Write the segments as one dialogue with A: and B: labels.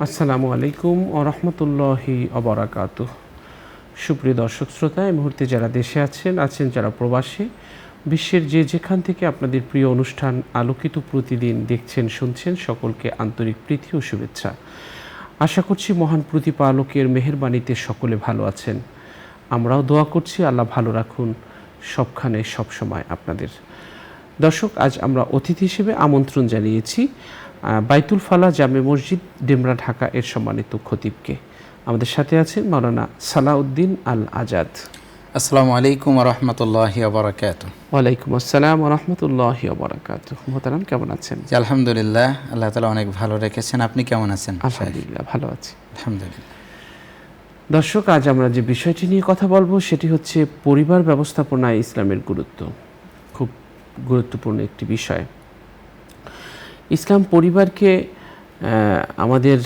A: আসসালামু আলাইকুম ও রহমতুল্লাহি অবরাকাতুহ। সুপ্রিয় দর্শক শ্রোতা, এই মুহূর্তে যারা দেশে আছেন যারা প্রবাসী, বিশ্বের যে যেখান থেকে আপনাদের প্রিয় অনুষ্ঠান আলোকিত প্রতিদিন দেখছেন শুনছেন, সকলকে আন্তরিক প্রীতি ও শুভেচ্ছা। আশা করছি মহান প্রতিপালকের মেহেরবানিতে সকলে ভালো আছেন। আমরাও দোয়া করছি আল্লাহ ভালো রাখুন সবখানে সবসময় আপনাদের। দর্শক, আজ আমরা অতিথি হিসেবে আমন্ত্রণ জানিয়েছি বাইতুল ফালাহ জামে মসজিদ, ডেমরা, ঢাকা এর সম্মানিত খতিবকে। আমাদের সাথে আছেন মাওলানা সালাউদ্দিন আল আজাদ।
B: আসসালামু আলাইকুম রহমতুল্লাহি ওয়াবারাকাতুহু।
A: ওয়ালাইকুম আসসালাম রহমতুল্লাহি ওয়াবারাকাতুহু। মোহতারাম, কেমন আছেন?
B: আলহামদুলিল্লাহ, আল্লাহ তাআলা অনেক ভালো রেখেছেন। আপনি কেমন আছেন?
A: আলহামদুলিল্লাহ, ভালো আছি।
B: আলহামদুলিল্লাহ।
A: দর্শক, আজ আমরা যে বিষয়টি নিয়ে কথা বলবো সেটি হচ্ছে পরিবার ব্যবস্থাপনায় ইসলামের গুরুত্ব। খুব গুরুত্বপূর্ণ একটি বিষয়। ইসলাম পরিবারকে আমাদের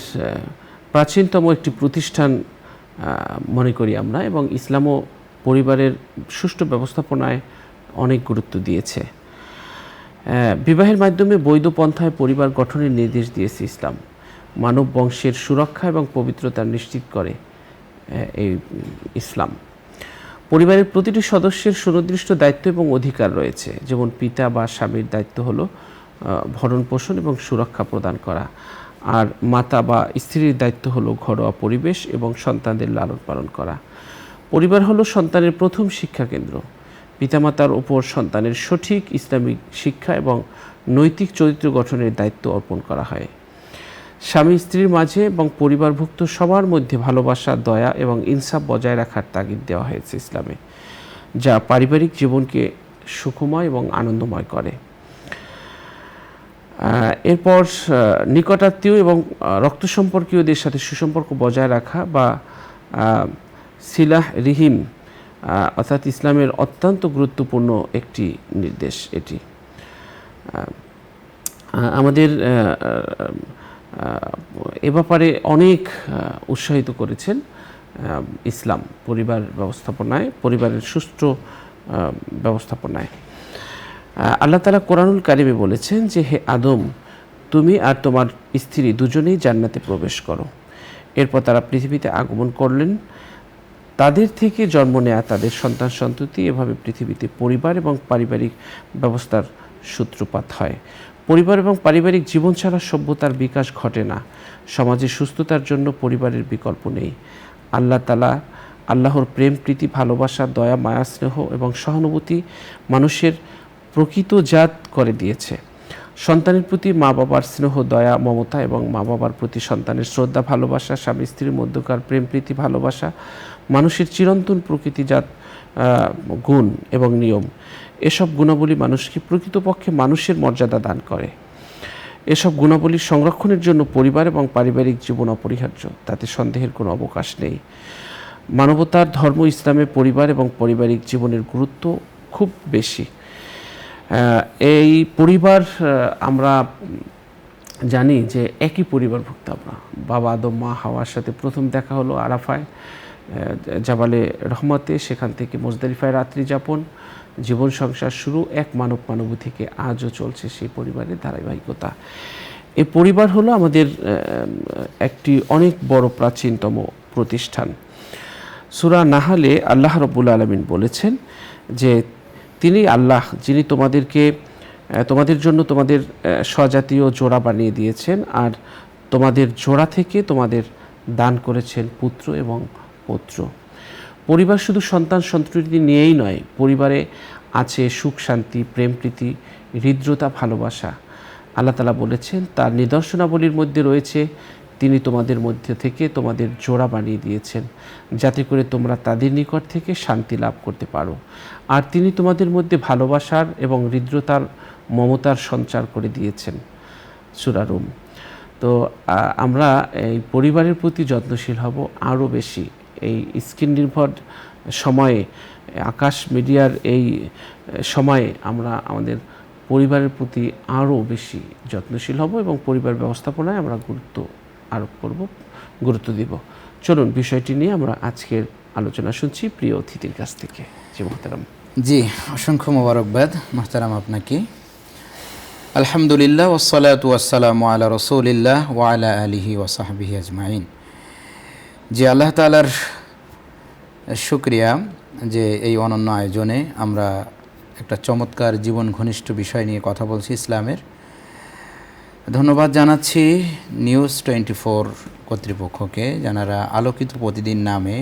A: প্রাচীনতম একটি প্রতিষ্ঠান মনে করি আমরা, এবং ইসলামও পরিবারের সুষ্ঠু ব্যবস্থাপনায় অনেক গুরুত্ব দিয়েছে। বিবাহের মাধ্যমে বৈধ পন্থায় পরিবার গঠনের নির্দেশ দিয়েছে ইসলাম। মানব বংশের সুরক্ষা এবং পবিত্রতা নিশ্চিত করে এই ইসলাম। পরিবারের প্রতিটি সদস্যের সুনির্দিষ্ট দায়িত্ব এবং অধিকার রয়েছে। যেমন পিতা বা স্বামীর দায়িত্ব হলো ভরণ পোষণ এবং সুরক্ষা প্রদান করা, আর মাতা বা স্ত্রীর দায়িত্ব হলো ঘরোয়া পরিবেশ এবং সন্তানদের লালন পালন করা। পরিবার হলো সন্তানের প্রথম শিক্ষা কেন্দ্র। পিতামাতার উপর সন্তানের সঠিক ইসলামিক শিক্ষা এবং নৈতিক চরিত্র গঠনের দায়িত্ব অর্পণ করা হয়। স্বামী স্ত্রীর মাঝে এবং পরিবারভুক্ত সবার মধ্যে ভালোবাসা, দয়া এবং ইনসাফ বজায় রাখার তাগিদ দেওয়া হয়েছে ইসলামে, যা পারিবারিক জীবনকে সুখময় এবং আনন্দময় করে। এরপর নিকটাত্মীয় এবং রক্ত সম্পর্কীয়দের সাথে সুসম্পর্ক বজায় রাখা বা সিলাহ রিহিম, অর্থাৎ ইসলামের অত্যন্ত গুরুত্বপূর্ণ একটি নির্দেশ এটি। আমাদের এ ব্যাপারে অনেক উৎসাহিত করেছেন ইসলাম পরিবার ব্যবস্থাপনায়, পরিবারের সুষ্ঠু ব্যবস্থাপনায়। আল্লাহ তাআলা কোরআনুল কারিমে বলেছেন যে, হে আদম, তুমি আর তোমার স্ত্রী দুজনেই জান্নাতে প্রবেশ করো। এরপর তারা পৃথিবীতে আগমন করলেন। তাদের থেকে জন্ম নেয়া তাদের সন্তান সন্ততি, এভাবে পৃথিবীতে পরিবার এবং পারিবারিক ব্যবস্থার সূত্রপাত হয়। পরিবার এবং পারিবারিক জীবন ছাড়া সভ্যতার বিকাশ ঘটে না। সমাজের সুস্থতার জন্য পরিবারের বিকল্প নেই। আল্লাহ তাআলা আল্লাহর প্রেম, প্রীতি, ভালোবাসা, দয়া, মায়া, স্নেহ এবং সহানুভূতি মানুষের প্রকৃত জাত করে দিয়েছে। সন্তানের প্রতি মা বাবার স্নেহ, দয়া, মমতা এবং মা বাবার প্রতি সন্তানের শ্রদ্ধা, ভালোবাসা, স্বামী স্ত্রীর মধ্যকার প্রেম, প্রীতি, ভালোবাসা মানুষের চিরন্তন প্রকৃতিজাত গুণ এবং নিয়ম। এসব গুণাবলী মানুষকে প্রকৃতপক্ষে মানুষের মর্যাদা দান করে। এসব গুণাবলী সংরক্ষণের জন্য পরিবার এবং পারিবারিক জীবন অপরিহার্য, তাতে সন্দেহের কোনো অবকাশ নেই। মানবতার ধর্ম ইসলামে পরিবার এবং পারিবারিক জীবনের গুরুত্ব খুব বেশি। এই পরিবার, আমরা জানি যে একই পরিবারভুক্ত আমরা। বাবা আদম, মা হাওয়ার সাথে প্রথম দেখা হলো আরাফায়, জাবালে রহমতে, সেখান থেকে মুজদালিফায় রাত্রি যাপন, জীবন সংসার শুরু এক মানবী থেকে আজও চলছে সেই পরিবারের ধারাবাহিকতা। এই পরিবার হলো আমাদের একটি অনেক বড় প্রাচীনতম প্রতিষ্ঠান। সূরা নাহলে আল্লাহ রাব্বুল আলামিন বলেছেন যে, তিনি আল্লাহ যিনি তোমাদের জন্য তোমাদের স্বজাতীয় জোড়া বানিয়ে দিয়েছেন, আর তোমাদের জোড়া থেকে তোমাদের দান করেছেন পুত্র এবং পৌত্র। পরিবার শুধু সন্তান সন্ততি নিয়েই নয়, পরিবারে আছে সুখ, শান্তি, প্রেম, প্রীতি, হৃদ্রতা, ভালোবাসা। আল্লাহ তাআলা বলেছেন, তার নিদর্শনাবলীর মধ্যে রয়েছে তিনি তোমাদের মধ্যে থেকে তোমাদের জোড়া বানিয়ে দিয়েছেন, যাতে করে তোমরা তাদের নিকট থেকে শান্তি লাভ করতে পারো। আর তিনি তোমাদের মধ্যে ভালোবাসার এবং হৃদ্রতার, মমতার সঞ্চার করে দিয়েছেন। সূরা রুম। তো আমরা এই পরিবারের প্রতি যত্নশীল হব আরও বেশি। এই স্ক্রিন নির্ভর সময়ে, আকাশ মিডিয়ার এই সময়ে আমরা আমাদের পরিবারের প্রতি আরও বেশি যত্নশীল হব এবং পরিবার ব্যবস্থাপনায় আমরা গুরুত্ব আরোপ করব, গুরুত্ব দিব। চলুন বিষয়টি নিয়ে আমরা আজকের আলোচনা শুনছি প্রিয় অতিথির কাছ থেকে। জি মোহতারাম।
B: জি, অসংখ্য মোবারকবাদ মোহতারাম আপনাকে। আলহামদুলিল্লাহ ওয়াসসালাতু ওয়াসসালামু আলা রাসূলিল্লাহ ওয়া আলা আলিহি ওয়া সাহবিহি আজমাইন। যে আল্লাহ তাআলার শুকরিয়া যে এই অনন্য আয়োজনে আমরা একটা চমৎকার জীবন ঘনিষ্ঠ বিষয় নিয়ে কথা বলছি ইসলামের। ধন্যবাদ জানাচ্ছি নিউজ 24 কর্তৃপক্ষকে, যারা আলোকিত প্রতিদিন নামে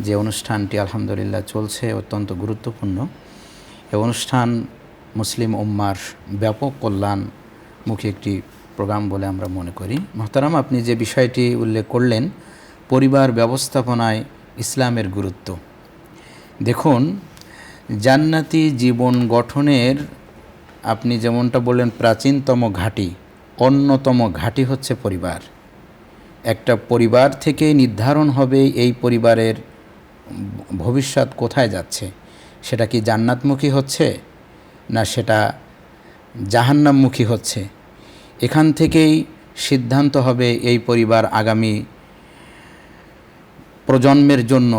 B: যে অনুষ্ঠানটি আলহামদুলিল্লাহ চলছে, অত্যন্ত গুরুত্বপূর্ণ। এই অনুষ্ঠান মুসলিম উম্মার ব্যাপক কল্যাণমুখী একটি প্রোগ্রাম বলে আমরা মনে করি। মোহতারাম, আপনি যে বিষয়টি উল্লেখ করলেন, পরিবার ব্যবস্থাপনায় ইসলামের গুরুত্ব। দেখুন, জান্নাতি জীবন গঠনের আপনি যেমনটা বললেন প্রাচীনতম ঘাঁটি, অন্যতম ঘাঁটি হচ্ছে পরিবার। একটা পরিবার থেকে নির্ধারণ হবে এই পরিবারের ভবিষ্যৎ কোথায় যাচ্ছে। সেটা কি জান্নাতমুখী হচ্ছে না সেটা জাহান্নামমুখী হচ্ছে। এখান থেকেই সিদ্ধান্ত হবে এই পরিবার আগামী প্রজন্মের জন্য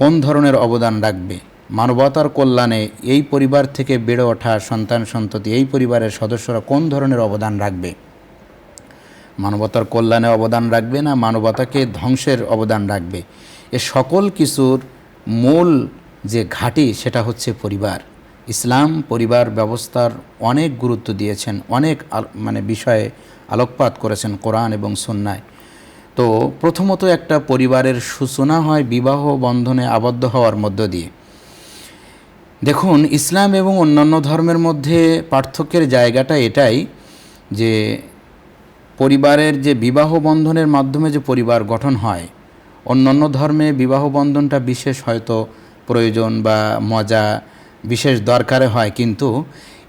B: কোন ধরনের অবদান রাখবে। মানবতার কল্যাণে এই পরিবার থেকে বেড়ে ওঠা সন্তান সন্ততি, এই পরিবারের সদস্যরা কোন ধরনের অবদান রাখবে। মানবতার কল্যাণে অবদান রাখবে না মানবতাকে ধ্বংসের অবদান রাখবে। এ সকল কিছুর মূল যে ঘাঁটি সেটা হচ্ছে পরিবার। ইসলাম পরিবার ব্যবস্থার অনেক গুরুত্ব দিয়েছেন, অনেক বিষয়ে আলোকপাত করেছেন কোরআন এবং সুন্নায়। তো প্রথমত একটা পরিবারের সূচনা হয় বিবাহ বন্ধনে আবদ্ধ হওয়ার মধ্য দিয়ে। দেখুন, ইসলাম এবং অন্যান্য ধর্মের মধ্যে পার্থক্যের জায়গাটা এটাই যে পরিবারের যে বিবাহ বন্ধনের মাধ্যমে যে পরিবার গঠন হয়, অন্যান্য ধর্মে বিবাহ বন্ধনটা বিশেষ হয়তো প্রয়োজন বা মজা বিশেষ দরকারে হয়, কিন্তু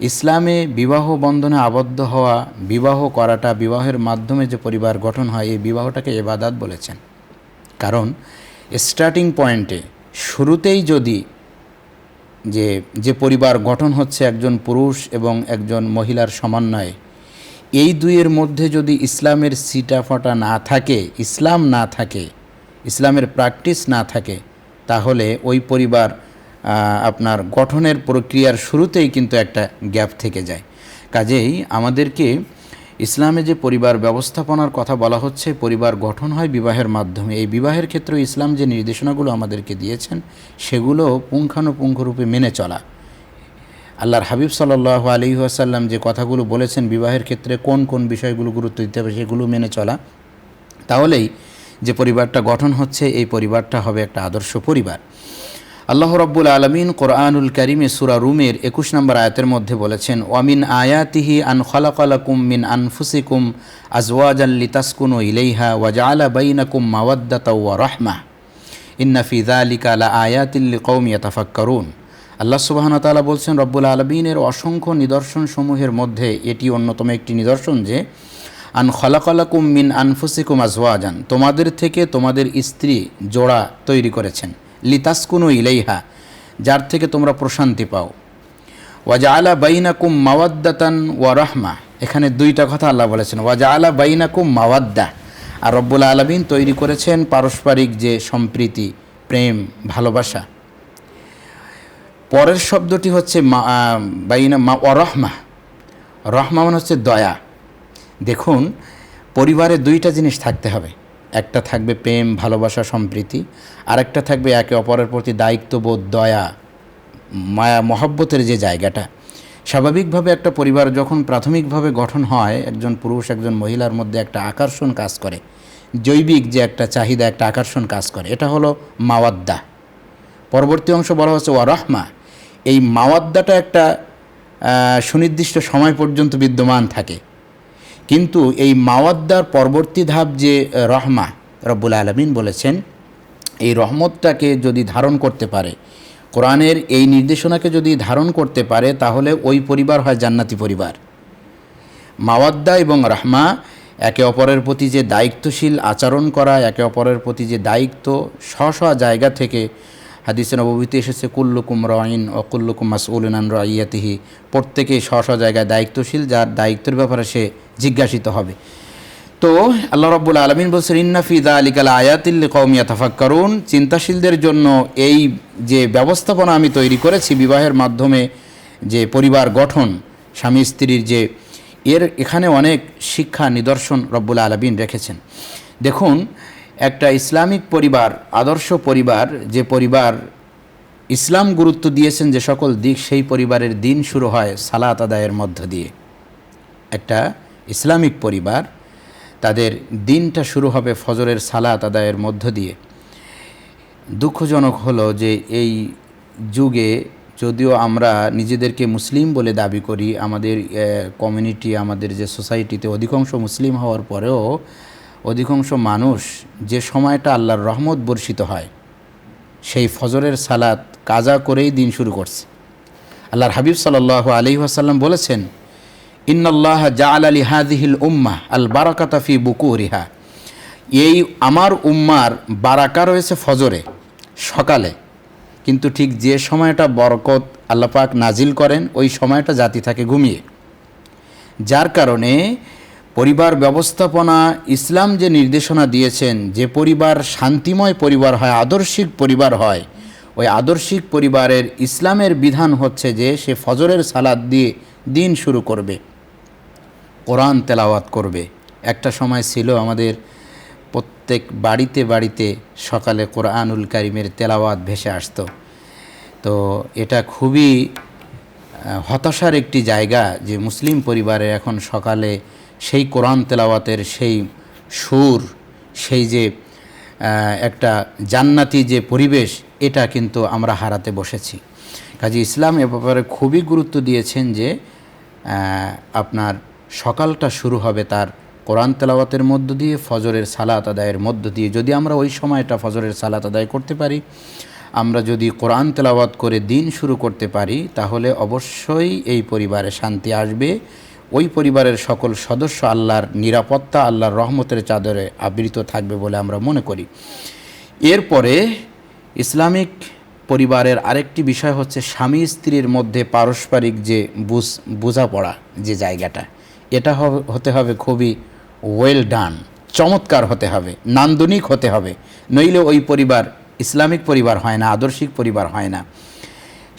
B: ইসলামে বিবাহ বন্ধনে আবদ্ধ হওয়া, বিবাহ করাটা, বিবাহের মাধ্যমে যে পরিবার গঠন হয়, এই বিবাহটাকে ইবাদত বলেছেন। কারণ স্টার্টিং পয়েন্টে শুরুতেই যদি যে পরিবার গঠন হচ্ছে একজন পুরুষ এবং একজন মহিলার সমন্বয়ে, এই দুইয়ের মধ্যে যদি ইসলামের সিটাফাটা না থাকে, ইসলাম না থাকে, ইসলামের প্র্যাকটিস না থাকে, তাহলে ওই পরিবার আপনার গঠনের প্রক্রিয়ার শুরুতেই কিন্তু একটা গ্যাপ থেকে যায়। কাজেই আমাদেরকে ইসলামে যে পরিবার ব্যবস্থাপনার কথা বলা হচ্ছে, পরিবার গঠন হয় বিবাহের মাধ্যমে। এই বিবাহের ক্ষেত্রে ইসলাম যে নির্দেশনাগুলো আমাদেরকে দিয়েছেন সেগুলো পুঙ্খানুপুঙ্খরূপে মেনে চলা। আল্লাহর হাবিব সাল্লাল্লাহু আলাইহি ওয়াসাল্লাম যে কথাগুলো বলেছেন বিবাহের ক্ষেত্রে কোন কোন বিষয়গুলো গুরুত্ব দিতে হবে সেগুলো মেনে চলা, তাহলেই যে পরিবারটা গঠন হচ্ছে এই পরিবারটা হবে একটা আদর্শ পরিবার। আল্লাহ রাব্বুল আলামিন কোরআনুল কারীমে সূরা রুমের 21 নম্বর আয়াতের মধ্যে বলেছেন, ওয়ামিন আয়াতিহি আন খালাকালাকুম মিন আনফুসিকুম আজওয়াজান লিতাসকুনু ইলাইহা ওয়া জাআলা বাইনাকুম মাওয়াদ্দাতাও ওয়া রাহমাহ ইন্না ফি যালিকা লাআয়াতিন লিকাওমিন ইয়াতাফাক্কারুন। আল্লাহ সুবহানাহু ওয়া তাআলা বলছেন, রব্বুল আলামিনের অসংখ্য নিদর্শনসমূহের মধ্যে এটি অন্যতম একটি নিদর্শন যে আন খালাকালাকুম মিন আনফুসিকুম আজওয়াজান, তোমাদের থেকে তোমাদের স্ত্রী জোড়া তৈরি করেছেন, লিতাসকুনু ইলাইহা, যার থেকে তোমরা প্রশান্তি পাও, ওয়া জাআলা বাইনাকুম মাওয়াদ্দাতান ওয়া রাহমা, এখানে দুইটা কথা আল্লাহ বলেছেন, ওয়া জাআলা বাইনাকুম মাওয়াদ্দা, আর রব্বুল আলামিন তৈরি করেছেন পারস্পরিক যে সম্প্রীতি, প্রেম, ভালোবাসা। পরের শব্দটি হচ্ছে বাইনা ওয়া রাহমা, রহমা মানে হচ্ছে দয়া। দেখুন, পরিবারে দুইটা জিনিস থাকতে হবে, একটা থাকবে প্রেম, ভালোবাসা, সম্প্রীতি, আর একটা থাকবে একে অপরের প্রতি দায়িত্ববোধ, দয়া, মায়া, মহব্বতের যে জায়গাটা। স্বাভাবিকভাবে একটা পরিবার যখন প্রাথমিকভাবে গঠন হয়, একজন পুরুষ একজন মহিলার মধ্যে একটা আকর্ষণ কাজ করে, জৈবিক যে একটা চাহিদা, একটা আকর্ষণ কাজ করে, এটা হলো মাওয়াদ্দা। পরবর্তী অংশ বলা হচ্ছে ওয়া রাহমা। এই মাওয়াদ্দাটা একটা সুনির্দিষ্ট সময় পর্যন্ত বিদ্যমান থাকে, কিন্তু এই মাওয়াদ্দার পরবর্তী ধাপ যে রহমা, রব্বুল আলামিন বলেছেন এই রহমতটাকে যদি ধারণ করতে পারে, কোরআনের এই নির্দেশনাকে যদি ধারণ করতে পারে, তাহলে ওই পরিবার হয় জান্নাতি পরিবার। মাওয়াদ্দা এবং রহমা, একে অপরের প্রতি যে দায়িত্বশীল আচরণ করা, একে অপরের প্রতি যে দায়িত্ব, স্ব জায়গা থেকে হাদিসে নববীতে এসেছে কুল্লুকুম রাইন ও কুল্লুকুম মাসউলুন আন রাইয়াতিহি, প্রত্যেকেই স্ব জায়গায় দায়িত্বশীল, যার দায়িত্বের ব্যাপারে সে জিজ্ঞাসিত হবে। তো আল্লাহ রাব্বুল আলামিন বলছেন, ইন্না ফি যালিকা লাআয়াতিন লিকাওমিন ইয়াতাফাক্কারুন, চিন্তাশীলদের জন্য এই যে ব্যবস্থাপনা আমি তৈরি করেছি বিবাহের মাধ্যমে যে পরিবার গঠন, স্বামী স্ত্রীর যে এখানে অনেক শিক্ষা নিদর্শন রব্বুল আলামিন রেখেছেন। দেখুন, একটা ইসলামিক পরিবার, আদর্শ পরিবার, যে পরিবার ইসলাম গুরুত্ব দিয়েছেন যে সকল দিক, সেই পরিবারের দিন শুরু হয় সালাত আদায়ের মধ্য দিয়ে। একটা ইসলামিক পরিবার, তাদের দিনটা শুরু হবে ফজরের সালাত আদায়ের মধ্য দিয়ে। দুঃখজনক হলো যে এই যুগে যদিও আমরা নিজেদেরকে মুসলিম বলে দাবি করি, আমাদের কমিউনিটি, আমাদের যে সোসাইটিতে অধিকাংশ মুসলিম হওয়ার পরেও অধিকাংশ মানুষ যে সময়টা আল্লাহর রহমত বর্ষিত হয় সেই ফজরের সালাত কাজা করেই দিন শুরু করছে। আল্লাহর হাবিব সাল্লাল্লাহু আলাইহি ওয়াসাল্লাম বলেছেন, ইন্নাল্লাহ জাআলা লিহাযিহিল উম্মাহ আল বারাকাতা ফি বুকুরিহা, এই আমার উম্মার বারাকা রয়েছে ফজরে, সকালে। কিন্তু ঠিক যে সময়টা বরকত আল্লাহ পাক নাজিল করেন ওই সময়টা জাতি থাকে ঘুমিয়ে। যার কারণে পরিবার ব্যবস্থাপনা, ইসলাম যে নির্দেশনা দিয়েছেন, যে পরিবার শান্তিময় পরিবার হয়, আদর্শিক পরিবার হয়, ওই আদর্শিক পরিবারের ইসলামের বিধান হচ্ছে যে সে ফজরের সালাত দিয়ে দিন শুরু করবে, কোরআন তেলাওয়াত করবে। একটা সময় ছিল আমাদের প্রত্যেক বাড়িতে বাড়িতে সকালে কোরআনুল কারিমের তেলাওয়াত ভেসে আসতো। তো এটা খুবই হতাশার একটি জায়গা যে মুসলিম পরিবারে এখন সকালে সেই কোরআন তেলাওয়াতের সেই সুর, সেই যে একটা জান্নাতি যে পরিবেশ, এটা কিন্তু আমরা হারাতে বসেছি। কাজে ইসলাম এ ব্যাপারে খুবই গুরুত্ব দিয়েছেন যে আপনার সকালটা শুরু হবে তার কোরআন তেলাওয়াতের মধ্য দিয়ে, ফজরের সালাত আদায়ের মধ্য দিয়ে। যদি আমরা ওই সময়টা ফজরের সালাত আদায় করতে পারি, আমরা যদি কোরআন তেলাওয়াত করে দিন শুরু করতে পারি, তাহলে অবশ্যই এই পরিবারে শান্তি আসবে। ওই পরিবারের সকল সদস্য আল্লাহর নিরাপত্তা, আল্লাহর রহমতের চাদরে আবৃত থাকবে বলে আমরা মনে করি। এরপরে ইসলামিক পরিবারের আরেকটি বিষয় হচ্ছে স্বামী স্ত্রীর মধ্যে পারস্পরিক যে বোঝাপড়া যে জায়গাটা, এটা হতে হবে খুবই ওয়েল ডান, চমৎকার হতে হবে, নান্দনিক হতে হবে, নইলে ওই পরিবার ইসলামিক পরিবার হয় না, আদর্শিক পরিবার হয় না।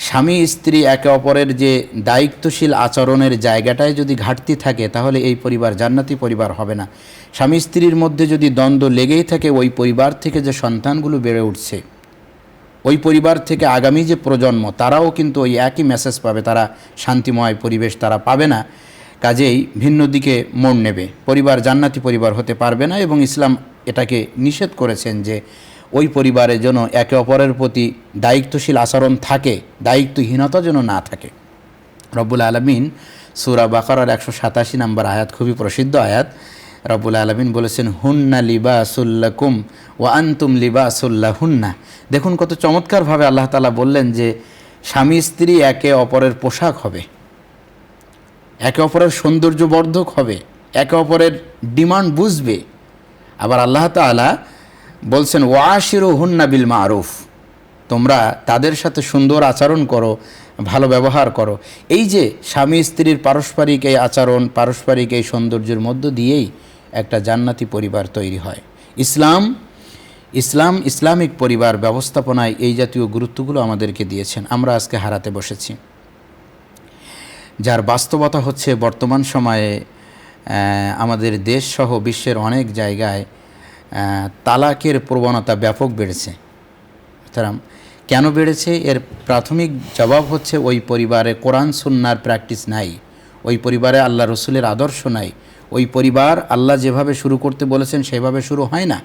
B: স্বামী স্ত্রী একে অপরের যে দায়িত্বশীল আচরণের জায়গাটায় যদি ঘাটতি থাকে, তাহলে এই পরিবার জান্নাতি পরিবার হবে না। স্বামী স্ত্রীর মধ্যে যদি দ্বন্দ্ব লেগেই থাকে, ওই পরিবার থেকে যে সন্তানগুলো বেড়ে উঠছে, ওই পরিবার থেকে আগামী যে প্রজন্ম, তারাও কিন্তু ওই একই মেসেজ পাবে, তারা শান্তিময় পরিবেশ তারা পাবে না। কাজেই ভিন্ন দিকে মোড় নেবে, পরিবার জান্নাতি পরিবার হতে পারবে না। এবং ইসলাম এটাকে নিষেধ করেছেন যে ওই পরিবারের জন্য একে অপরের প্রতি দায়িত্বশীল আচরণ থাকে, দায়িত্বহীনতা যেন না থাকে। রব্বুল আলামিন সূরা বাকারার 187 নম্বর আয়াত, খুবই প্রসিদ্ধ আয়াত, রব্বুল আলামিন বলেছেন, হুন্না লিবাসুল লাকুম ওয়া আনতুম লিবাসুল লাহুন্না। দেখুন কত চমৎকারভাবে আল্লাহ তাআলা বললেন যে স্বামী স্ত্রী একে অপরের পোশাক হবে, একে অপরের সৌন্দর্যবর্ধক হবে, একে অপরের ডিমান্ড বুঝবে। আবার আল্লাহ তাআলা বলছেন, ওয়াশিরুহুন্না বিল মারুফ, তোমরা তাদের সাথে সুন্দর আচরণ করো, ভালো ব্যবহার করো। এই যে স্বামী স্ত্রীর পারস্পরিক এই আচরণ, পারস্পরিক এই সৌন্দর্যের মধ্য দিয়েই একটা জান্নাতি পরিবার তৈরি হয়। ইসলামিক পরিবার ব্যবস্থাপনায় এই জাতীয় গুরুত্বগুলো আমাদেরকে দিয়েছেন, আমরা আজকে হারাতে বসেছি। যার বাস্তবতা হচ্ছে বর্তমান সময়ে আমাদের দেশ সহ বিশ্বের অনেক জায়গায় তালাকের প্রবণতা ব্যাপক বেড়েছে। কেন বেড়েছে? এর প্রাথমিক জবাব হচ্ছে ওই পরিবারে কোরআন সুন্নাহর প্র্যাকটিস নাই, ওই পরিবারে আল্লাহ রসুলের আদর্শ নাই, ওই পরিবার আল্লাহ যেভাবে শুরু করতে বলেছেন সেভাবে শুরু হয় না,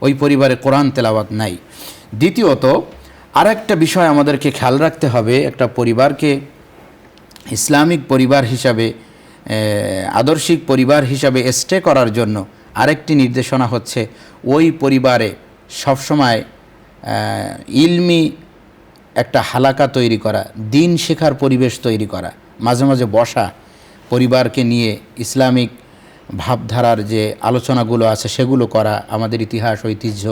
B: ওই পরিবারে কোরআন তেলাওয়াত নাই। দ্বিতীয়ত আরেকটা বিষয় আমাদেরকে খেয়াল রাখতে হবে, একটা পরিবারকে ইসলামিক পরিবার হিসাবে, আদর্শিক পরিবার হিসাবে স্টে করার জন্য আরেকটি নির্দেশনা হচ্ছে ওই পরিবারে সবসময় ইলমি একটা হালাকা তৈরি করা, দিন শেখার পরিবেশ তৈরি করা, মাঝে মাঝে বসা, পরিবারকে নিয়ে ইসলামিক ভাবধারার যে আলোচনাগুলো আছে সেগুলো করা, আমাদের ইতিহাস ঐতিহ্য,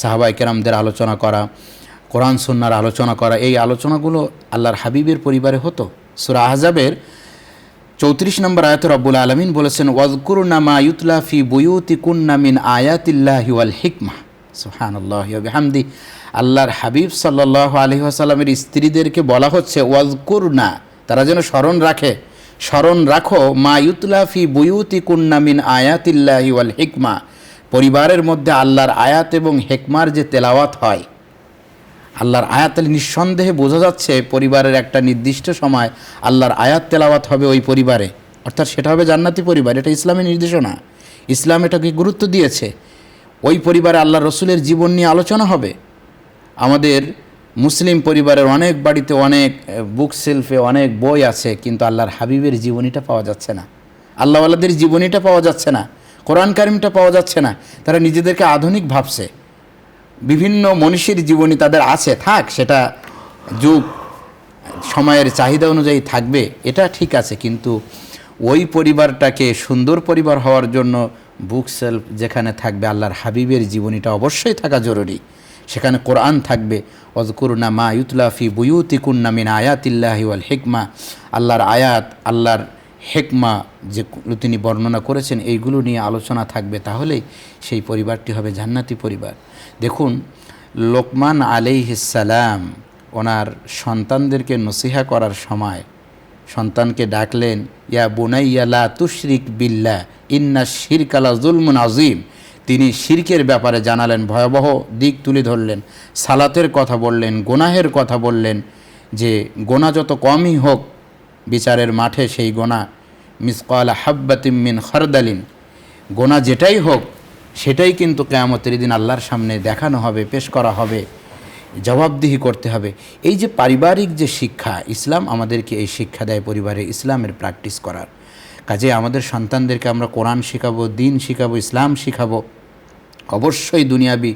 B: সাহাবায়ে কেরামদের আলোচনা করা, কোরআন সুন্নাহর আলোচনা করা। এই আলোচনাগুলো আল্লাহর হাবিবের পরিবারে হতো। সূরা আহজাবের 34 নম্বর আয়াতে রব্বুল আলামিন বলেছেন, ওয়াজকুরনা মা ইউতলা ফি বুয়ুতিকুন্না মিন আয়াতিল্লাহি ওয়াল হিকমাহ। সুবহানাল্লাহি ওয়া বিহামদি। আল্লাহর হাবিব সাল্লাল্লাহু আলাইহি ওয়াসাল্লামের স্ত্রীদেরকে বলা হচ্ছে ওয়াজকুরনা, তারা যেন স্মরণ রাখে, স্মরণ রাখো মা ইউতলা ফি বুয়ুতিকুন্না মিন আয়াতিল্লাহি ওয়াল হিকমা, পরিবারের মধ্যে আল্লাহর আয়াত এবং হেকমার যে তেলাওয়াত হয়, আল্লাহর আয়াত নিঃসন্দেহে বোঝা যাচ্ছে পরিবারের একটা নির্দিষ্ট সময় আল্লাহর আয়াত তেলাওয়াত হবে ওই পরিবারে, অর্থাৎ সেটা হবে জান্নাতি পরিবার। এটা ইসলামের নির্দেশনা, ইসলাম এটাকে গুরুত্ব দিয়েছে। ওই পরিবারে আল্লাহ রসুলের জীবন নিয়ে আলোচনা হবে। আমাদের মুসলিম পরিবারের অনেক বাড়িতে অনেক বুক সেলফে অনেক বই আছে, কিন্তু আল্লাহর হাবিবের জীবনীটা পাওয়া যাচ্ছে না, আল্লাহওয়ালাদের জীবনীটা পাওয়া যাচ্ছে না, কোরআন কারিমটা পাওয়া যাচ্ছে না। তারা নিজেদেরকে আধুনিক ভাবছে, বিভিন্ন মনীষীর জীবনী তাদের আছে, থাক, সেটা যুগ সময়ের চাহিদা অনুযায়ী থাকবে, এটা ঠিক আছে, কিন্তু ওই পরিবারটাকে সুন্দর পরিবার হওয়ার জন্য বুক সেলফ যেখানে থাকবে আল্লাহর হাবিবের জীবনীটা অবশ্যই থাকা জরুরি। সেখানে কোরআন থাকবে, ওয়াজকুরনা মা ইউতলা ফি বুয়ুতিকুন্না মিন আয়াতিল্লাহি ওয়াল হিকমা, আল্লাহর আয়াত, আল্লাহর হেকমা যেগুলো তিনি বর্ণনা করেছেন এইগুলো নিয়ে আলোচনা থাকবে, তাহলেই সেই পরিবারটি হবে জান্নাতি পরিবার। দেখুন, লোকমান আলাইহিস সালাম ওনার সন্তানদেরকে নসিহা করার সময় সন্তানকে ডাকলেন, ইয়া বুনাইয়া লা তুশরিক বিল্লাহ ইন্না শিরকা লা যুলমুন আযীম। তিনি শিরকের ব্যাপারে জানালেন, ভয়াবহ দিক তুলে ধরলেন, সালাতের কথা বললেন, গোনাহের কথা বললেন, যে গোনা যত কমই হোক বিচারের মাঠে সেই গোনা মিসকাল হাব্বাতিম মিন খারদালিন, গোনা যেটাই হোক সেটাই কিন্তু কিয়ামতের দিন আল্লাহর সামনে দেখানো হবে, পেশ করা হবে, জবাবদিহি করতে হবে। এই যে পারিবারিক যে শিক্ষা, ইসলাম আমাদেরকে এই শিক্ষা দেয় পরিবারে ইসলামের প্র্যাকটিস করার। কাজে আমাদের সন্তানদেরকে আমরা কোরআন শেখাবো, দিন শেখাবো, ইসলাম শেখাবো। অবশ্যই দুনিয়াবি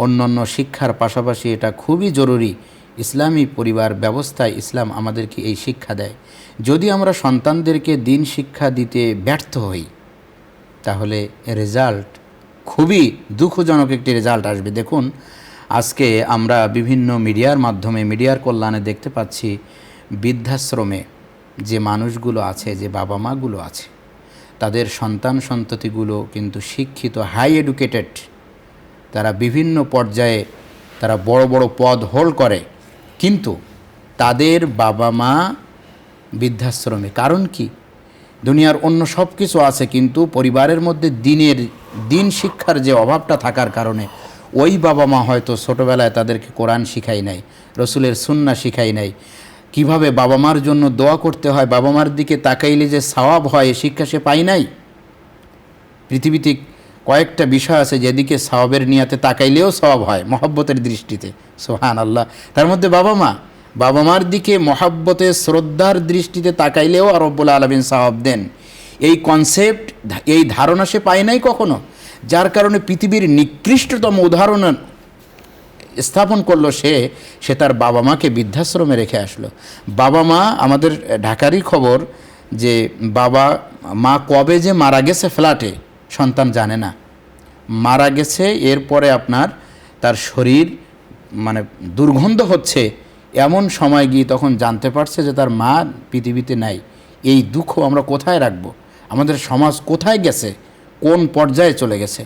B: অন্যান্য শিক্ষার পাশাপাশি এটা খুবই জরুরি, ইসলামী পরিবার ব্যবস্থায় ইসলাম আমাদেরকে এই শিক্ষা দেয়। যদি আমরা সন্তানদেরকে দিন শিক্ষা দিতে ব্যর্থ হই, তাহলে রেজাল্ট খুবই দুঃখজনক একটি রেজাল্ট আসবে। দেখুন, আজকে আমরা বিভিন্ন মিডিয়ার মাধ্যমে, মিডিয়ার কল্যাণে দেখতে পাচ্ছি বৃদ্ধাশ্রমে যে মানুষগুলো আছে, যে বাবা মাগুলো আছে, তাদের সন্তান সন্ততিগুলো কিন্তু শিক্ষিত, হাই এডুকেটেড, তারা বিভিন্ন পর্যায়ে তারা বড় বড় পদ হোল্ড করে, কিন্তু তাদের বাবা মা বৃদ্ধাশ্রমে। কারণ কি? দুনিয়ার অন্য সব কিছু আছে, কিন্তু পরিবারের মধ্যে দিন শিক্ষার যে অভাবটা থাকার কারণে ওই বাবা মা হয়তো ছোটোবেলায় তাদেরকে কোরআন শিখাই নাই, রসুলের সুন্নাহ শিখাই নাই, কিভাবে বাবা মার জন্য দোয়া করতে হয়, বাবা মার দিকে তাকাইলে যে সওয়াব হয় এ শিক্ষা সে পাই নাই। পৃথিবীতে কয়েকটা বিষয় আছে যেদিকে সওয়াবের নিয়াতে তাকাইলেও সওয়াব হয় মহব্বতের দৃষ্টিতে, সুবহানাল্লাহ। তার মধ্যে বাবা মার দিকে মহব্বতের শ্রদ্ধার দৃষ্টিতে তাকাইলেও রব্বুল আলামিন সওয়াব দেন। এই কনসেপ্ট, এই ধারণা সে পায় নাই কখনো, যার কারণে পৃথিবীর নিকৃষ্টতম উদাহরণ স্থাপন করলো সে তার বাবা মাকে বৃদ্ধাশ্রমে রেখে আসলো। বাবা মা, আমাদের ঢাকারই খবর যে বাবা মা কবে যে মারা গেছে ফ্ল্যাটে সন্তান জানে না, মারা গেছে, এরপরে আপনার তার শরীর মানে দুর্গন্ধ হচ্ছে, এমন সময় গিয়ে তখন জানতে পারছে যে তার মা পৃথিবীতে নাই। এই দুঃখ আমরা কোথায় রাখব? আমাদের সমাজ কোথায় গেছে, কোন পর্যায়ে চলে গেছে?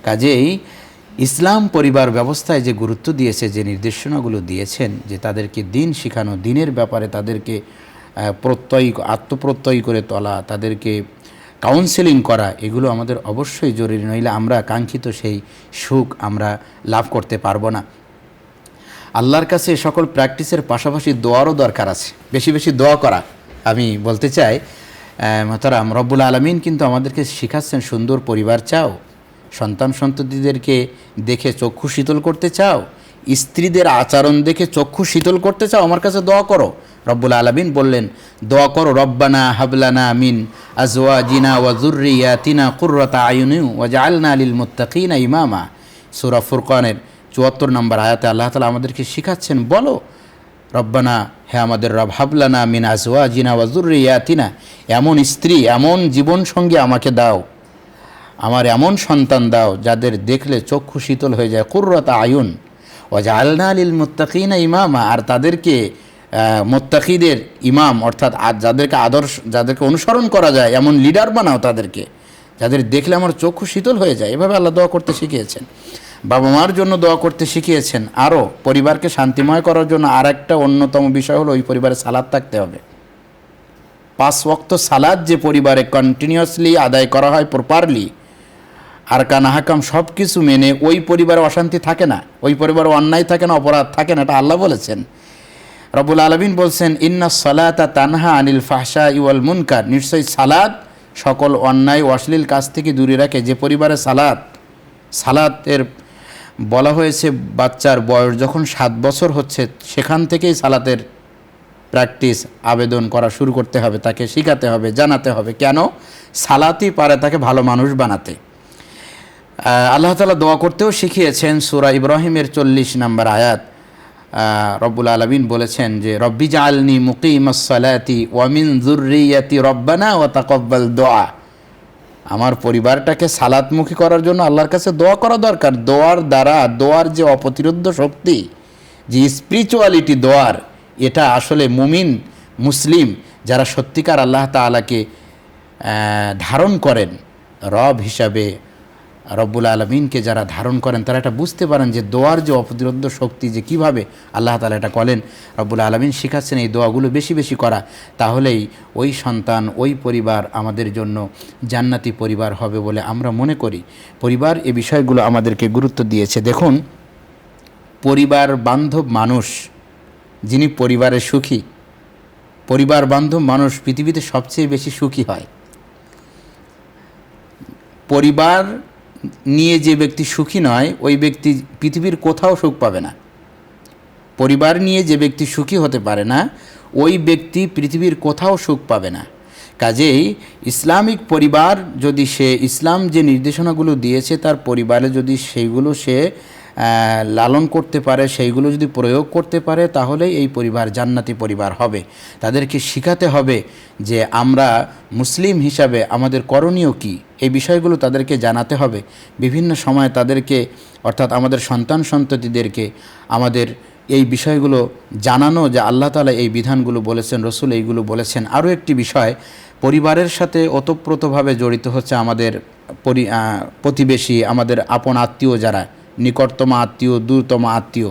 B: কাজেই ইসলাম পরিবার ব্যবস্থায় যে গুরুত্ব দিয়েছে, যে নির্দেশনাগুলো দিয়েছেন, যে তাদেরকে দিন শেখানো, দিনের ব্যাপারে তাদেরকে আত্মপ্রত্যয়ী করে তোলা, তাদেরকে কাউন্সেলিং করা, এগুলো আমাদের অবশ্যই জরুরি, নইলে আমরা কাঙ্ক্ষিত সেই সুখ আমরা লাভ করতে পারবো না। আল্লাহর কাছে সকল প্র্যাকটিসের পাশাপাশি দোয়ারও দরকার আছে, বেশি বেশি দোয়া করা। আমি বলতে চাই মোহতারাম, রব্বুল আলামিন কিন্তু আমাদেরকে শিখাচ্ছেন, সুন্দর পরিবার চাও, সন্তান সন্ততিদেরকে দেখে চক্ষু শীতল করতে চাও, স্ত্রীদের আচরণ দেখে চক্ষু শীতল করতে চাও, আমার কাছে দোয়া করো। রব্বুল আলামিন বললেন, দোয়া করো, রব্বানা হাবলানা মিন আজওয়াজিনা ওয়া যুররিয়াতিনা কুররাতা আয়ুনিন ওয়াজআলনা লিল মুত্তাকিনা ইমামা। সূরা ফুরকানের ৭৪ নম্বর আয়াতে আল্লাহ তাআলা আমাদেরকে শিখাচ্ছেন, বলো রব্বানা, হে আমাদের রব, হাবলানা মিন আজওয়াজিনা ওয়া যুররিয়াতিনা, এমন স্ত্রী, এমন জীবনসঙ্গী আমাকে দাও, আমার এমন সন্তান দাও যাদের দেখলে চক্ষু শীতল হয়ে যায়, কুররাতা আয়ুন ওয়াজআলনা লিল মুত্তাকিনা ইমামা, আর তাদেরকে মুত্তাকিদের ইমাম, অর্থাৎ যাদেরকে অনুসরণ করা যায় এমন লিডার বানাও তাদেরকে, যাদের দেখলে আমার চক্ষু শীতল হয়ে যায়। এভাবে আল্লাহ দোয়া করতে শিখিয়েছেন, বাবা মার জন্য দোয়া করতে শিখিয়েছেন। আরও পরিবারকে শান্তিময় করার জন্য আর একটা অন্যতম বিষয় হলো ওই পরিবারে সালাত থাকতে হবে। 5 ওয়াক্ত সালাত যে পরিবারে কন্টিনিউয়াসলি আদায় করা হয় প্রপারলি, আরকান আহকাম সব কিছু মেনে, ওই পরিবারে অশান্তি থাকে না, ওই পরিবারে অন্যায় থাকে না, অপরাধ থাকে না। এটা আল্লাহ বলেছেন। রব্বুল আলামিন বলছেন ইন্না সালাতা তানহা আনিল ফাহশা ওয়াল মুনকার, নিশ্চয়ই সালাত সকল অন্যায় ও অশ্লীল কাজ থেকে দূরে রাখে। যে পরিবারে সালাতের বলা হয়েছে বাচ্চার বয়স যখন 7 বছর হচ্ছে সেখান থেকেই সালাতের প্র্যাকটিস আবেদন করা শুরু করতে হবে, তাকে শেখাতে হবে, জানাতে হবে। কেন? সালাতই পারে তাকে ভালো মানুষ বানাতে। আল্লাহ তাআলা দোয়া করতেও শিখিয়েছেন। সূরা ইব্রাহিমের 40 নম্বর আয়াত, রব্বুল আলামিন বলেছেন যে রব্বি জাআলনি মুকিমাস সালাতি ওয়া মিন যুররিয়াতি রব্বানা ওয়া তাকাব্বাল দুআ। আমার পরিবারটাকে সালাতমুখী করার জন্য আল্লাহর কাছে দোয়া করা দরকার। দোয়ার দ্বারা, দোয়ার যে অপ্রতিরোধ্য শক্তি, যে স্পিরিচুয়ালিটি দোয়ার, এটা আসলে মুমিন মুসলিম যারা সত্যিকার আল্লাহ তাআলাকে ধারণ করেন রব হিসাবে, রব্বুল আলমিনকে যারা ধারণ করেন, তারা এটা বুঝতে পারেন যে দোয়ার যে অপ্রতিরোধ্য শক্তি, যে কিভাবে আল্লাহ তাআলা এটা করেন। রব্বুল আলমিন শেখাচ্ছেন এই দোয়াগুলো বেশি বেশি করা, তাহলেই ওই সন্তান, ওই পরিবার আমাদের জন্য জান্নাতি পরিবার হবে বলে আমরা মনে করি। পরিবার এ বিষয়গুলো আমাদেরকে গুরুত্ব দিয়েছে। দেখুন, পরিবার বান্ধব মানুষ, যিনি পরিবারে সুখী, পরিবার বান্ধব মানুষ পৃথিবীতে সবচেয়ে বেশি সুখী হয়। পরিবার নিয়ে যে ব্যক্তি সুখী নয়, ওই ব্যক্তি পৃথিবীর কোথাও সুখ পাবে না। পরিবার নিয়ে যে ব্যক্তি সুখী হতে পারে না, ওই ব্যক্তি পৃথিবীর কোথাও সুখ পাবে না। কাজেই ইসলামিক পরিবার যদি সে ইসলাম যে নির্দেশনাগুলো দিয়েছে তার পরিবারে যদি সেইগুলো সে লালন করতে পারে, সেইগুলো যদি প্রয়োগ করতে পারে, তাহলেই এই পরিবার জান্নাতি পরিবার হবে। তাদেরকে শিখাতে হবে যে আমরা মুসলিম হিসাবে আমাদের করণীয় কী, এই বিষয়গুলো তাদেরকে জানাতে হবে। বিভিন্ন সময় তাদেরকে, অর্থাৎ আমাদের সন্তান সন্ততিদেরকে আমাদের এই বিষয়গুলো জানানো যে আল্লাহ তাআলা এই বিধানগুলো বলেছেন, রসুল এইগুলো বলেছেন। আরও একটি বিষয়, পরিবারের সাথে ওতপ্রোতভাবে জড়িত হচ্ছে আমাদের প্রতিবেশী, আমাদের আপন আত্মীয়, যারা নিকটতম আত্মীয়, দূরতম আত্মীয়,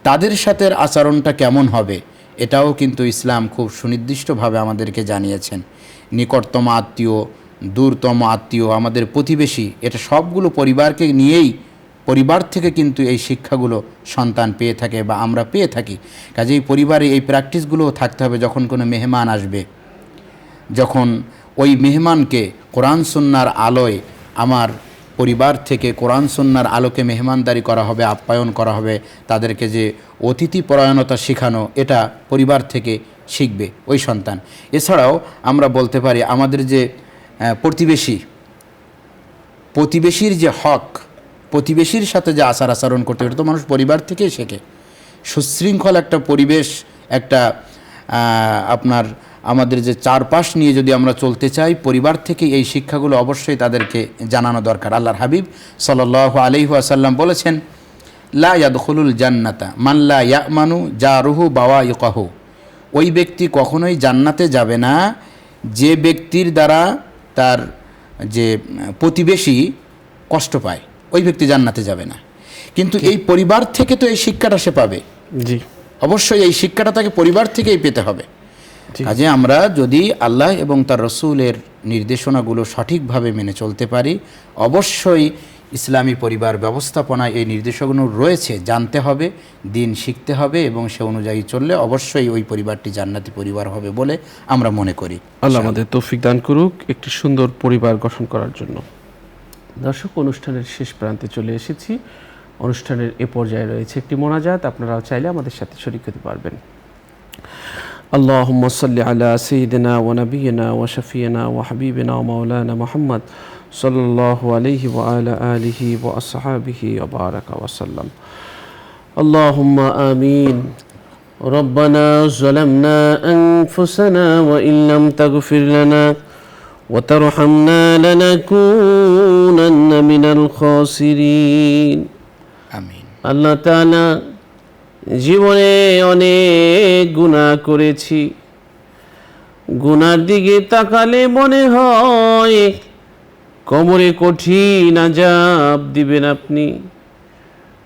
B: তাদের সাথে আচরণটা কেমন হবে, এটাও কিন্তু ইসলাম খুব সুনির্দিষ্টভাবে আমাদেরকে জানিয়েছেন। নিকটতম আত্মীয়, দূরতম আত্মীয়, আমাদের প্রতিবেশী, এটা সবগুলো পরিবারকে নিয়েই, পরিবার থেকে কিন্তু এই শিক্ষাগুলো সন্তান পেয়ে থাকে বা আমরা পেয়ে থাকি। কাজেই পরিবারে এই প্র্যাকটিসগুলো থাকতে হবে। যখন কোনো মেহমান আসবে, যখন ওই মেহমানকে কোরআন সুন্নাহর আলোয়, আমার পরিবার থেকে কোরআন সুন্নাহর আলোকে মেহমানদারি করা হবে, আপ্যায়ন করা হবে, তাদেরকে যে অতিথি পরায়ণতা শেখানো, এটা পরিবার থেকে শিখবে ওই সন্তান। এছাড়াও আমরা বলতে পারি আমাদের যে প্রতিবেশীর যে হক, প্রতিবেশীর সাথে যে আচরণ করতে, এটা তো মানুষ পরিবার থেকেই শেখে। সুশৃঙ্খল একটা পরিবেশ, একটা আপনার আমাদের যে চারপাশ নিয়ে যদি আমরা চলতে চাই, পরিবার থেকে এই শিক্ষাগুলো অবশ্যই তাদেরকে জানানো দরকার। আল্লাহর হাবিব সাল্লাল্লাহু আলাইহি ওয়াসাল্লাম বলেছেন, লা ইয়াদখুলুল জান্নাতা মান লা ইয়ামানু জারুহু বাওয়াইকাহু। ওই ব্যক্তি কখনোই জান্নাতে যাবে না যে ব্যক্তির দ্বারা তার যে প্রতিবেশী কষ্ট পায়, ওই ব্যক্তি জান্নাতে যাবে না। কিন্তু এই পরিবার থেকে তো এই শিক্ষাটা সে পাবে।
A: জি,
B: অবশ্যই এই শিক্ষাটা তাকে পরিবার থেকেই পেতে হবে। কাজে আমরা যদি আল্লাহ এবং তার রসুলের নির্দেশনাগুলো সঠিকভাবে মেনে চলতে পারি, অবশ্যই ইসলামী পরিবার ব্যবস্থাপনায় এই নির্দেশনাগুলো রয়েছে, জানতে হবে, দিন শিখতে হবে, এবং সে অনুযায়ী চললে অবশ্যই ওই পরিবারটি জান্নাতি পরিবার হবে বলে আমরা মনে করি।
A: আল্লাহ আমাদের তৌফিক দান করুক একটি সুন্দর পরিবার গঠন করার জন্য। দর্শক, অনুষ্ঠানের শেষ প্রান্তে চলে এসেছি। অনুষ্ঠানের এ পর্যায়ে রয়েছে একটি মোনাজাত, আপনারাও চাইলে আমাদের সাথে শরীক হতে পারবেন। اللهم صل على سيدنا ونبينا وشفينا وحبيبنا ومولانا محمد صلى الله عليه وعلى آله وأصحابه وبارك وسلم. اللهم آمين. ربنا ظلمنا أنفسنا وإن لم تغفر لنا وترحمنا لنكونن من الخاسرين.
B: আমিন।
A: আল্লাহ তাআলা, জীবনে অনেক গুনাহ করেছি, গুনার দিকে তাকালে মনে হয় কোমরে কঠিন আযাব দিবেন আপনি।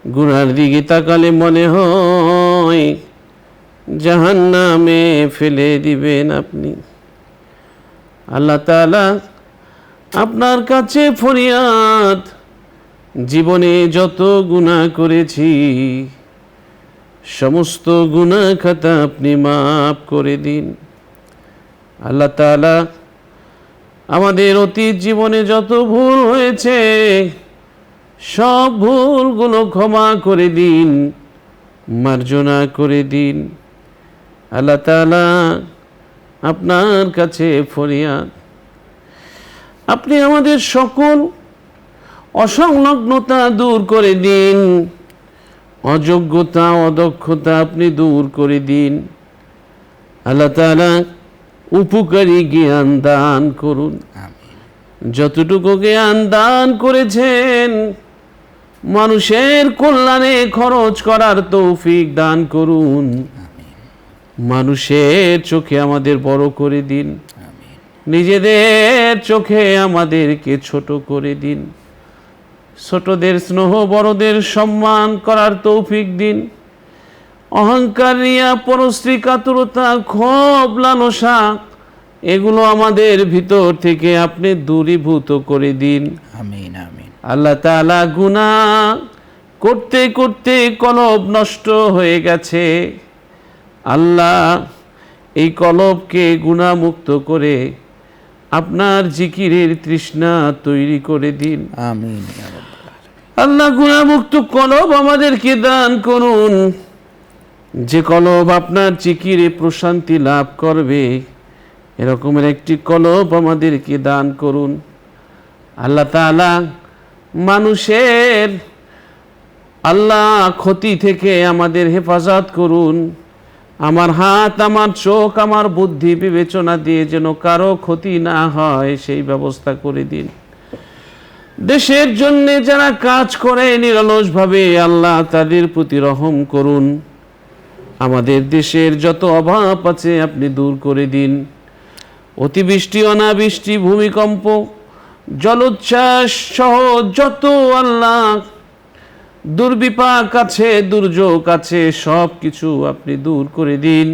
A: গুনার দিকে তাকালে মনে হয় জাহান্নামে ফেলে দিবেন আপনি। আল্লাহ তাআলা আপনার কাছে ফরিয়াদ, জীবনে যত গুনাহ করেছি সমস্ত গুনাহ খাতা আপনি মাফ করে দিন। আল্লাহ তাআলা আমাদের অতীত জীবনে যত ভুল হয়েছে সব ভুলগুলো ক্ষমা করে দিন, মার্জনা করে দিন। আল্লাহ তাআলা আপনার কাছে ফরিয়াদ, আপনি আমাদের সকল অসংলগ্নতা দূর করে দিন, অযোগ্যতা অদক্ষতা আপনি দূর করে দিন। আল্লাহ তাআলা উপকারী জ্ঞান দান করুন। যতটুকু জ্ঞান দান করেছেন মানুষের কল্যাণে খরচ করার তৌফিক দান করুন। মানুষের চোখে আমাদের বড় করে দিন, নিজেদের চোখে আমাদেরকে ছোট করে দিন। ছোটদের স্নেহ, বড়দের সম্মান করার তৌফিক দিন। অহংকার, রিয়া, পরশ্রী, কাতুরতা, ক্ষোভ, লালসা এগুলো আমাদের ভিতর থেকে আপনি দূরীভূত করে দিন।
B: আমিন আমিন।
A: আল্লাহ তাআলা গুনাহ করতে করতে কলব নষ্ট হয়ে গেছে। আল্লাহ এই কলবকে গুনাহ মুক্ত করে আপনার জিকিরের তৃষ্ণা তৈরি করে দিন।
B: আমিন।
A: আল্লাহ গুনাহ মুক্ত কলব আমাদেরকে দান করুন, যে কলব আপনার জিকিরে প্রশান্তি লাভ করবে এরকমের একটি কলব আমাদেরকে দান করুন। আল্লাহ তাআলা মানুষের আল্লাহ ক্ষতি থেকে আমাদের হেফাজত করুন। আমার হাত, আমার চোখ, আমার বুদ্ধি বিবেচনা দিয়ে যেন কারো ক্ষতি না হয় সেই ব্যবস্থা করে দিন। দেশের জন্য যারা কাজ করে নিরলসভাবে আল্লাহ তাদের প্রতি রহম করুন। আমাদের দেশের যত অভাব আছে আপনি দূর করে দিন। অতিবৃষ্টি, অনাবৃষ্টি, ভূমিকম্প, জলোচ্ছ্বাস সহ যত আল্লাহ দুর্বিপাক আছে, দুর্যোগ আছে সব কিছু আপনি দূর করে দিন।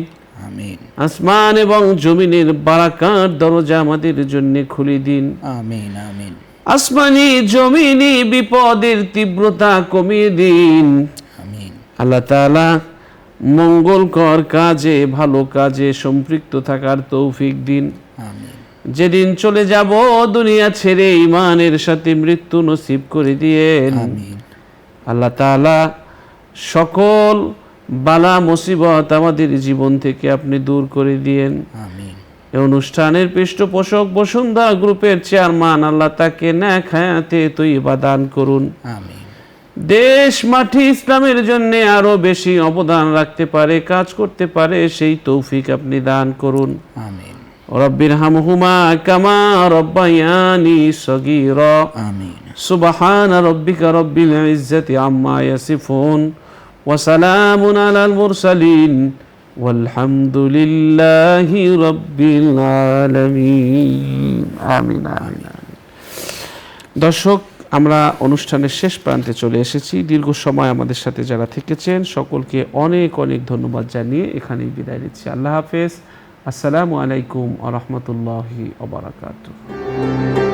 B: আমিন।
A: আসমান এবং জমিনের বারাকার দরজা আমাদের জন্য খুলে দিন।
B: আমিন আমিন।
A: আসমানি জমিনি বিপদের তীব্রতা কমিয়ে দিন।
B: আমিন।
A: আল্লাহ তাআলা মঙ্গলকর কাজে, ভালো কাজে সম্পৃক্ত থাকার তৌফিক দিন।
B: আমিন।
A: যেদিন চলে যাব দুনিয়া ছেড়ে ঈমানের সাথে মৃত্যু নসিব করে দিয়েন।
B: আমিন।
A: আল্লাহ তাআলা সকল বালা মুসিবত আমাদের জীবন থেকে আপনি দূর করে দিয়েন।
B: আমিন।
A: এই অনুষ্ঠানের পৃষ্ঠপোষক বসুন্ধরা গ্রুপের চেয়ারম্যান আল্লাহ তাকে নেক হায়াতে তৈয়বা দান করুন।
B: আমিন।
A: দেশ মাটি ইসলামের জন্য আরো বেশি অবদান রাখতে পারে, কাজ করতে পারে সেই তৌফিক আপনি দান করুন।
B: আমিন।
A: রব্বিরহামহুমা কামা রব্বায়ানি সগীরা।
B: আমিন।
A: সুবহান রব্বিকা রব্বিল ইজ্জাতি আম্মা ইয়াসিফুন ওয়া সালামুন আলাল মুরসালিন ওয়ালহামদুলিল্লাহি রাব্বিল আলামিন। আমিন আমিন। দর্শক, আমরা অনুষ্ঠানের শেষ প্রান্তে চলে এসেছি। দীর্ঘ সময় আমাদের সাথে যারা থেকেছেন সকলকে অনেক অনেক ধন্যবাদ জানিয়ে এখানেই বিদায় নিচ্ছি। আল্লাহ হাফেজ। আসসালামু আলাইকুম ওয়া রাহমাতুল্লাহি ওয়া বারাকাতুহু।